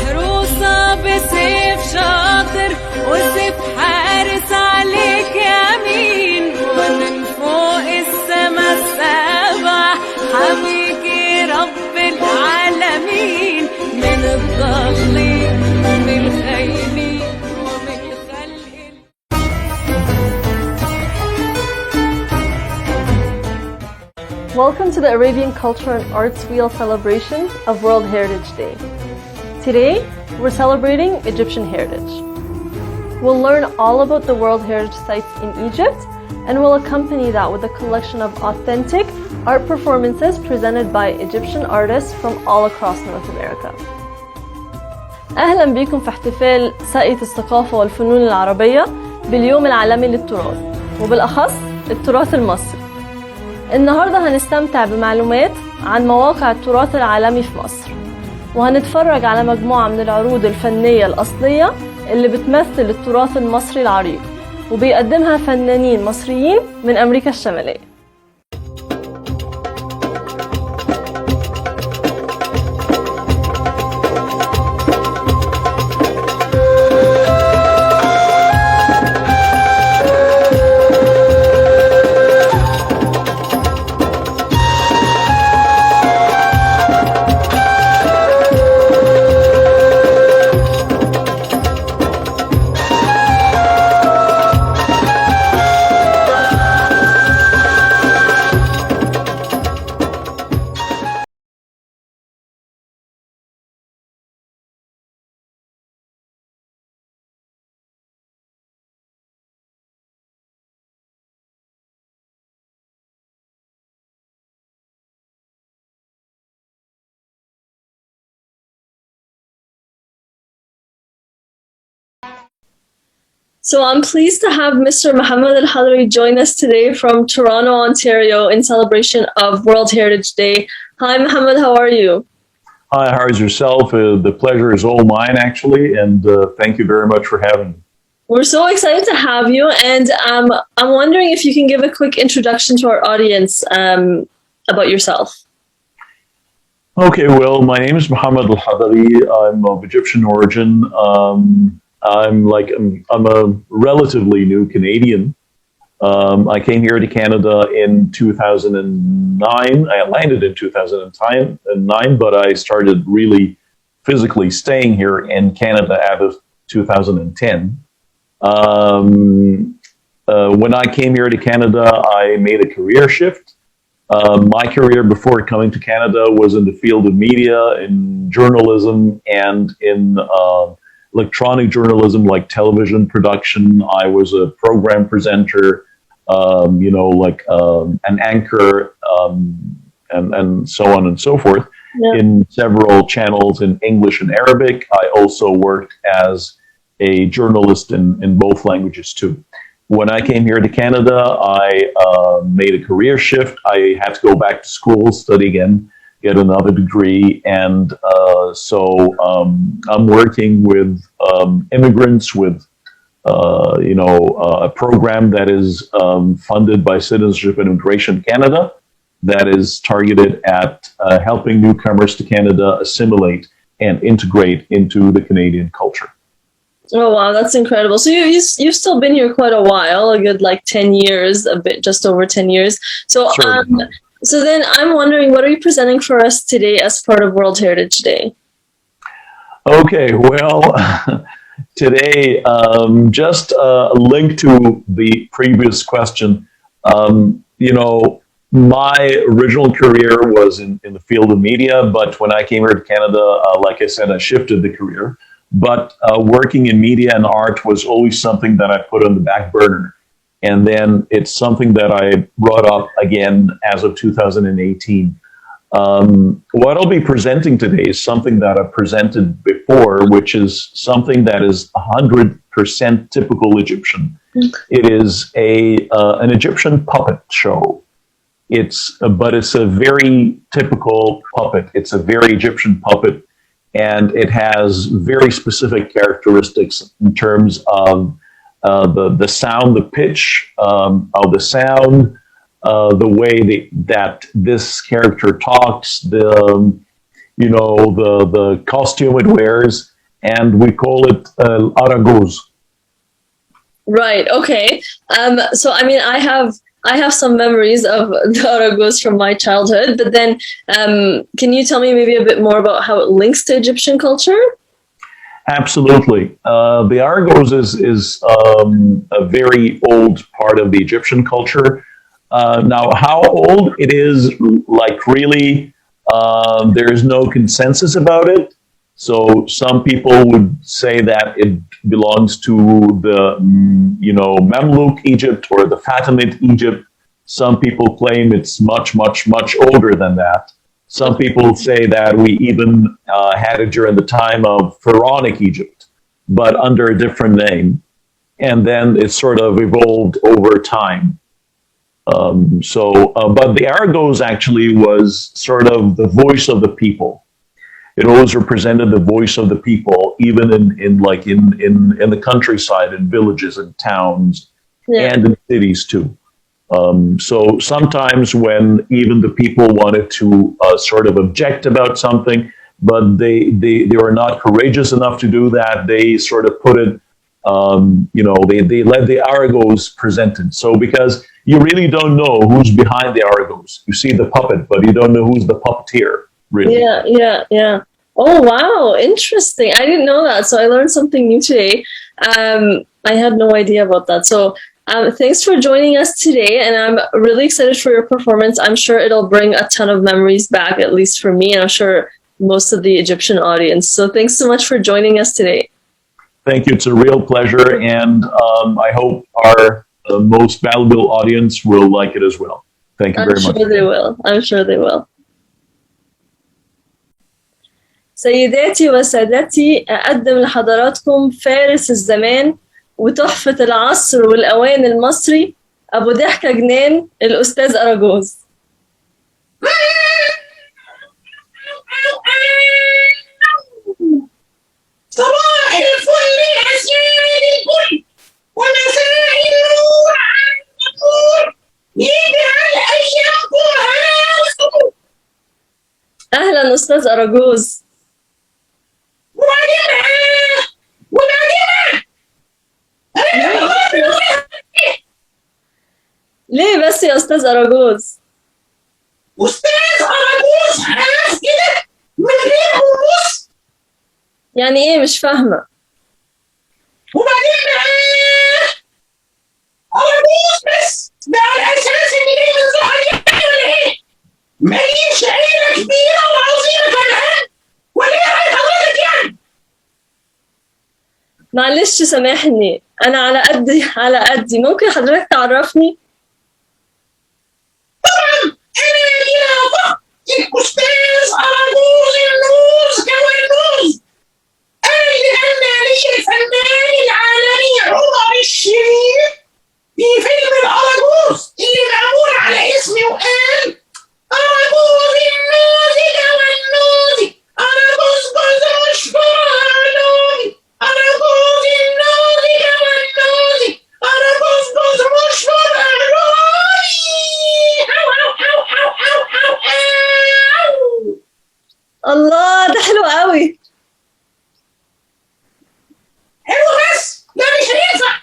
محروسة بسيف شاطر وسيف حارس عليك يمين، ومن فوق السما السابع حميكي رب العالمين، من الضالين ومن الخاينين ومن خلق. Welcome to the Arabian Culture and Arts Wheel celebrations of World Heritage Day. Today, we're celebrating Egyptian heritage. We'll learn all about the World Heritage sites in Egypt, and we'll accompany that with a collection of authentic art performances presented by Egyptian artists from all across North America. أهلا بكم في احتفال ساقية الثقافة والفنون العربية باليوم العالمي للتراث، وبالأخص التراث المصري. النهاردة هنستمتع بمعلومات عن مواقع التراث العالمي في مصر، وهنتفرج على مجموعة من العروض الفنية الأصلية اللي بتمثل التراث المصري العريق، وبيقدمها فنانين مصريين من أمريكا الشمالية. So I'm pleased to have Mr. Mohammed Al-Hadri join us today from Toronto, Ontario in celebration of World Heritage Day. Hi, Mohammed, how are you? Hi, how is yourself? The pleasure is all mine, actually, and thank you very much for having me. We're so excited to have you, and I'm wondering if you can give a quick introduction to our audience about yourself. Okay, well, my name is Mohammed Al-Hadri. I'm of Egyptian origin. I'm a relatively new Canadian. I came here to Canada in 2009. I landed in 2009, but I started really physically staying here in Canada as of 2010. When I came here to Canada, I made a career shift. My career before coming to Canada was in the field of media, in journalism, and in electronic journalism, like television production. I was a program presenter, an anchor, and so on and so forth, in several channels in English and Arabic. I also worked as a journalist in both languages too. When I came here to Canada, I made a career shift. I had to go back to school, study again, get another degree, and so I'm working with immigrants with a program that is funded by Citizenship and Immigration Canada that is targeted at helping newcomers to Canada assimilate and integrate into the Canadian culture. Oh wow, that's incredible. So you've still been here quite a while, a good 10 years, just over 10 years. So So then I'm wondering, what are you presenting for us today as part of World Heritage Day? Okay, well, today, just a link to the previous question. My original career was in the field of media, but when I came here to Canada, like I said, I shifted the career. But working in media and art was always something that I put on the back burner. And then it's something that I brought up again as of 2018. What I'll be presenting today is something that I've presented before, which is something that is 100% typical Egyptian. It is an Egyptian puppet show. But it's a very typical puppet. It's a very Egyptian puppet, and it has very specific characteristics in terms of the sound, the pitch of the sound, the way that this character talks, the costume it wears, and we call it Aragose. Right. Okay. So I mean, I have some memories of the Aragos from my childhood, but then can you tell me maybe a bit more about how it links to Egyptian culture? Absolutely. The Aragose is a very old part of the Egyptian culture. Now, how old it is, like really, there is no consensus about it. So some people would say that it belongs to the, Mamluk Egypt or the Fatimid Egypt. Some people claim it's much, much, much older than that. Some people say that we even had it during the time of Pharaonic Egypt, but under a different name. And then it sort of evolved over time. But the Aragose actually was sort of the voice of the people. It always represented the voice of the people, even in the countryside, in villages and towns, and in cities too. So sometimes when even the people wanted to sort of object about something, but they were not courageous enough to do that, they sort of put it, they let the Aragose presented. So because you really don't know who's behind the Aragose. You see the puppet, but you don't know who's the puppeteer, really. Yeah. Oh, wow. Interesting. I didn't know that. So I learned something new today. I had no idea about that. So thanks for joining us today. And I'm really excited for your performance. I'm sure it'll bring a ton of memories back, at least for me, and I'm sure most of the Egyptian audience. So thanks so much for joining us today. Thank you. It's a real pleasure. And I hope our most valuable audience will like it as well. Thank you very much. I'm sure they will. I'm sure they will. سيداتي وسادتي، أقدم لحضراتكم فارس الزمان وتحفة العصر والأوان المصري، أبو ضحكة جنان، الأستاذ أراجوز. صباح الفل يا سيدي الكل، ومساء النور على النور، يجعل أيامكم هنا وسرور. أهلا أستاذ أراجوز. ليه بس يا أستاذ أراجوز؟ أستاذ أراجوز خلاص كده من غير رموز؟ يعني إيه؟ مش فاهمة. وبعدين أراجوز بس ده على أساس إن جاي من زهر يعني ولا إيه؟ ماليش عيلة كبيرة وعظيمة كمان ولا إيه رأي حضرتك يعني؟ معلش سامحني، أنا على قدي، ممكن حضرتك تعرفني؟ طبعا أنا لينا فخر الأستاذ أراجوز النوز كوالنوز، أنا اللي غنى لي الفنان العالمي عمر الشريف في فيلم الأراجوز اللي معمول على اسمي وقال أراجوز النوز كوالنوز، أراجوز جوز مشهور علومي، أراجوز النوز كوالنوز، أراجوز جوز مشهور علومي. الله، ده حلو قوي. حلو بس ده مش هينفع،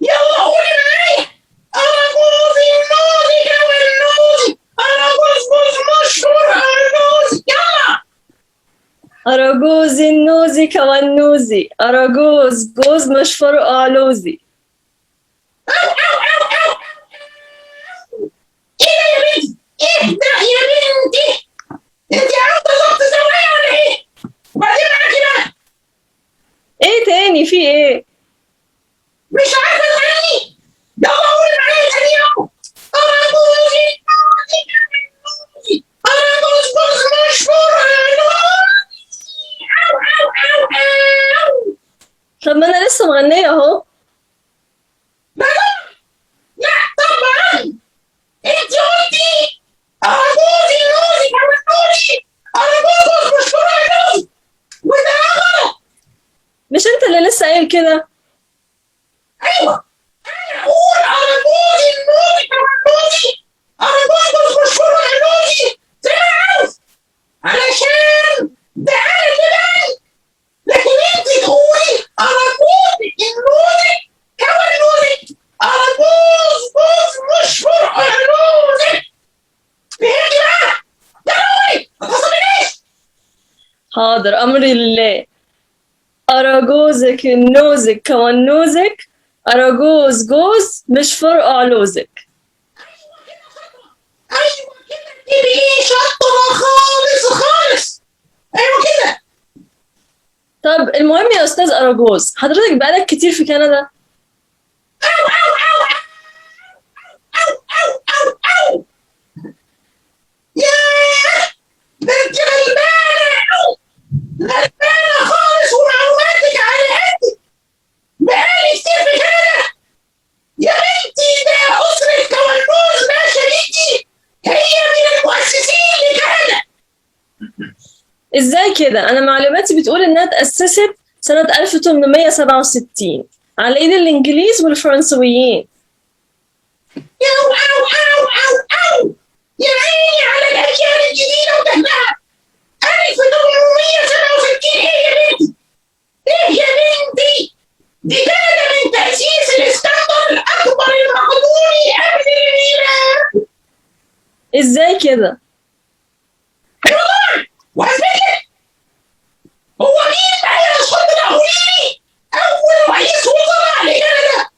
يلا قولي معايا أراجوز النوزي كوالنوزي، أراجوز جوز مشهور علومي، يلا. أراجوز النوزي كوالنوزي، أراجوز جوز مشفر أعلوزي. ايه يا بنتي؟ اهدى يا بنتي، انت عاوزه ظبط زوايا ولا ايه؟ وبعدين معاكي بقى إيه تاني؟ في إيه؟ مش عارفه تغني؟ يلا قولي معايا تاني يوم. أراجوز النوزي كوالنوزي، أراجوز جوز مشهور علومي. أو. طب ما أنا لسه مغنية أهو. لا طبعا انت قلتي أراجوز النوزي كوالنوزي، أراجوز مشهور علومي، وده غلط. مش أنت اللي لسه قايل كده؟ ايوه انا اقول أراجوز النوزي كوالنوزي، أراجوز مشهور علومي زي ما انا عاوز، علشان حاضر، أمري لله. أراجوزك النوزك كونوزك، أراجوز جوز مش فرقع علوزك. ايوه كده، تبقي شاطره خالص خالص. ايوه كده. طب المهم يا أستاذ أراجوز، حضرتك بقالك كتير في كندا؟ او او او او او او او ياه، ده انت غلبانه قوي، غلبانه خالص، ومعلوماتك على قدك. بقالي كتير في كندا يا بنتي، ده اسره كوالوز باشا دي هي من المؤسسين لكندا. إزاي كده؟ أنا معلوماتي بتقول إنها تأسست سنة 1867 على إيد الإنجليز والفرنسويين. او او او او او يا عيني على الاجيال الجديده ودهنها. 1867 ايه يا بنتي؟ ايه يا بنتي؟ دي كانت من تأسيس الاسكندر الأكبر المقدوني قبل الميلاد. إزاي كده؟ أيوة، وهثبت لك. هو مين بقى يا شاطر؟ قولي لي أول رئيس وزراء لكندا.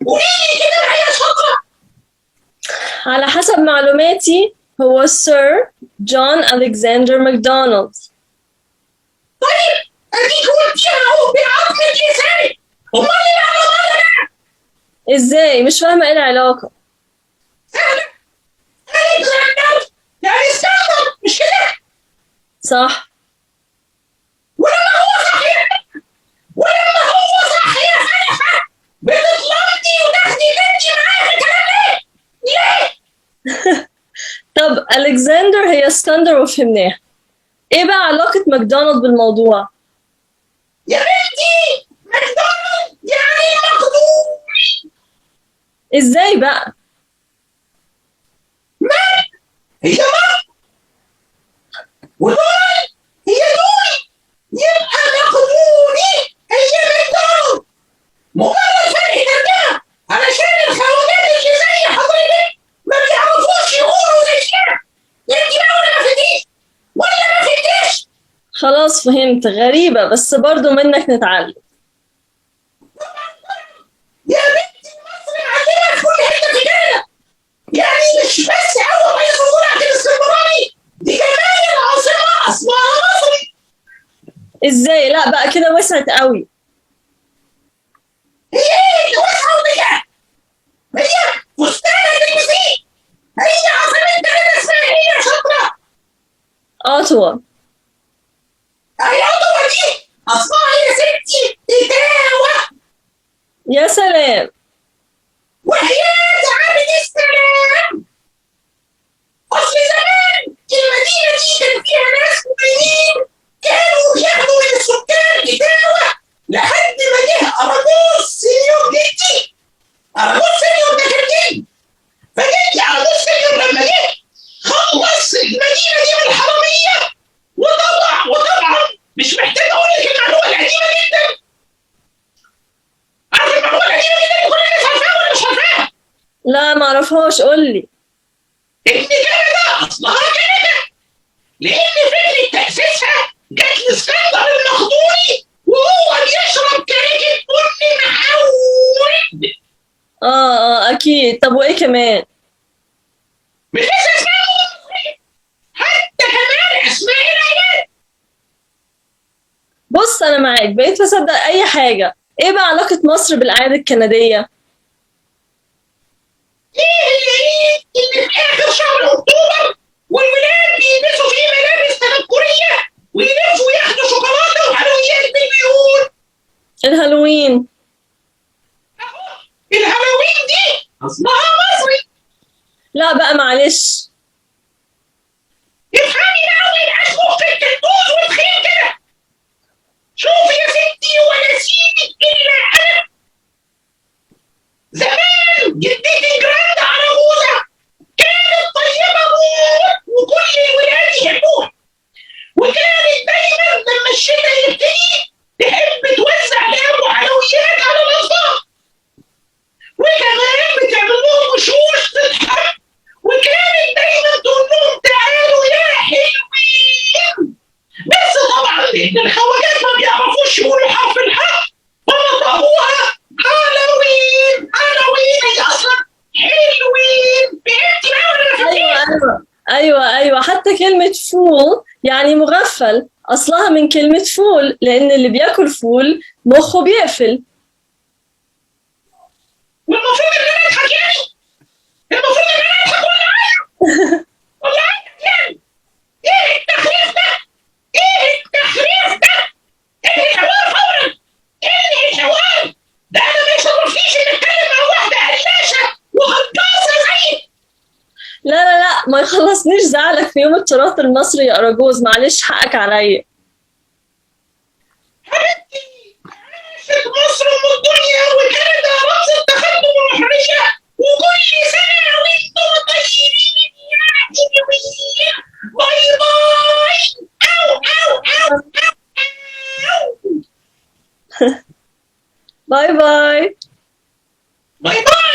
قولي لي كده بقى يا شاطرة. على حسب معلوماتي هو سير جون ألكسندر ماكدونالد. طيب أديك قلتيها أهو بعظمة لسانك. أمال اللي على ده إزاي؟ مش فاهمة إيه العلاقة. سهلة. ألكسندر يعني اسكندر، مش كده؟ صح. ولما هو صحيح، ولما هو صح يا فلفة، بتطلبي وتاخدي بنتي معايا في الكلام ليه؟ ليه؟ طب ألكسندر هي اسكندر وفهمناها، إيه بقى علاقة ماكدونالد بالموضوع؟ يا بنتي ماكدونالد يعني مقدوني. إزاي بقى؟ ماك هي ماك، ودوني هي دوني، يبقى مقدوني هي ماكدونالد. مجرد فرق ترجمة علشان الخواجات اللي زي حضرتك ما بيعرفوش يقولوا زي كده. انت بقى ولا ما فهمتيش ولا ما فهمتيش؟ خلاص فهمت، غريبة بس برضو منك نتعلم. يا بنتي مصر معلمة في كل حتة في كندا، يعني مش بس أول رئيس وزراء كان اسكندراني، دي كمان العاصمة أصلها مصري. إزاي؟ لا بقى كده وسعت قوي. هي إيه اللي وسعوا بيها؟ هي فستانة تلمسيه. هي عاصمة كندا اسمها إيه يا شاطرة؟ أوتوا. العضوة دي أصلها يا ستي إتاوة. يا سلام. وحياة عبد السلام، أصل زمان المدينة دي كان فيها ناس مؤمنين كانوا بياخدوا من السكان إتاوة لحد ما جه أراجوز سينيور جدي. أراجوز سينيور ده كان جدي، فجدي أراجوز سينيور لما جه خلص المدينة دي من الحرامية، وطبعا مش محتاج أقول لك المعلومة القديمة جدا. عارف المعلومة القديمة جدا اللي كل الناس عارفاها ولا مش عارفاها؟ لا معرفهاش، قولي. إن كندا أصلها كندا، لأن فكرة تأسيسها جت لاسكندر المقدوني وهو بيشرب كاريكة بن محود. أكيد. طب وإيه كمان؟ مش بس أسماء مصرية، حتى كمان أسماء العيال. بص أنا معاك، بقيت بصدق أي حاجة. إيه بقى علاقة مصر بالأعياد الكندية؟ إيه العيد اللي في آخر شهر أكتوبر والولاد بيلبسوا فيه ملابس تنكرية ويلفوا ياخدوا شوكولاتة وحلويات بالبيوت؟ الهالوين. الهالوين دي أصلها مصري. لا بقى معلش. افهمي بقى ويبقاش مخك كدوز وتخين كده. شوفي يا ستي ولا سيدك إلا أنا. زمان جدتي جراند عرجوزة كانت طيبة موت وكل الولاد يحبوها، وكانت دايما لما الشتاء يبتدي تحب توزع لهم حلويات على الأطفال، وكمان بتعمل لهم وشوش تضحك، وكانت دايما تقول لهم تعالوا يا حلوين. بس طبعا الخواجات ما بيعرفوش يقولوا حرف الحاء فنطقوها هالوين. هالوين هي اصلا حلوين. فهمتي بقى ولا ما ايوه فهمتيش؟ ايوه ايوه ايوه، حتى كلمة فول يعني مغفل اصلها من كلمة فول، لان اللي بياكل فول مخه بيقفل. والمفروض ان انا اضحك يعني؟ المفروض ان انا اضحك ولا عايز؟ ولا عايز يعني؟ ايه التخريف ده؟ ايه التخريف ده؟ انهي الحوار فورا. انهي الحوار. ده انا ما يشرفنيش ان اتكلم مع واحده قلاشة وهجاصه زيك. لا لا لا، ما يخلصنيش زعلك في يوم التراث المصري يا اراجوز، معلش حقك عليا. حبيبتي عاشت مصر ام الدنيا وكندا رمز التقدم والحريه، وكل سنه وانتم طيبين يا حلوين. باي باي. او او او او. باي باي. باي باي.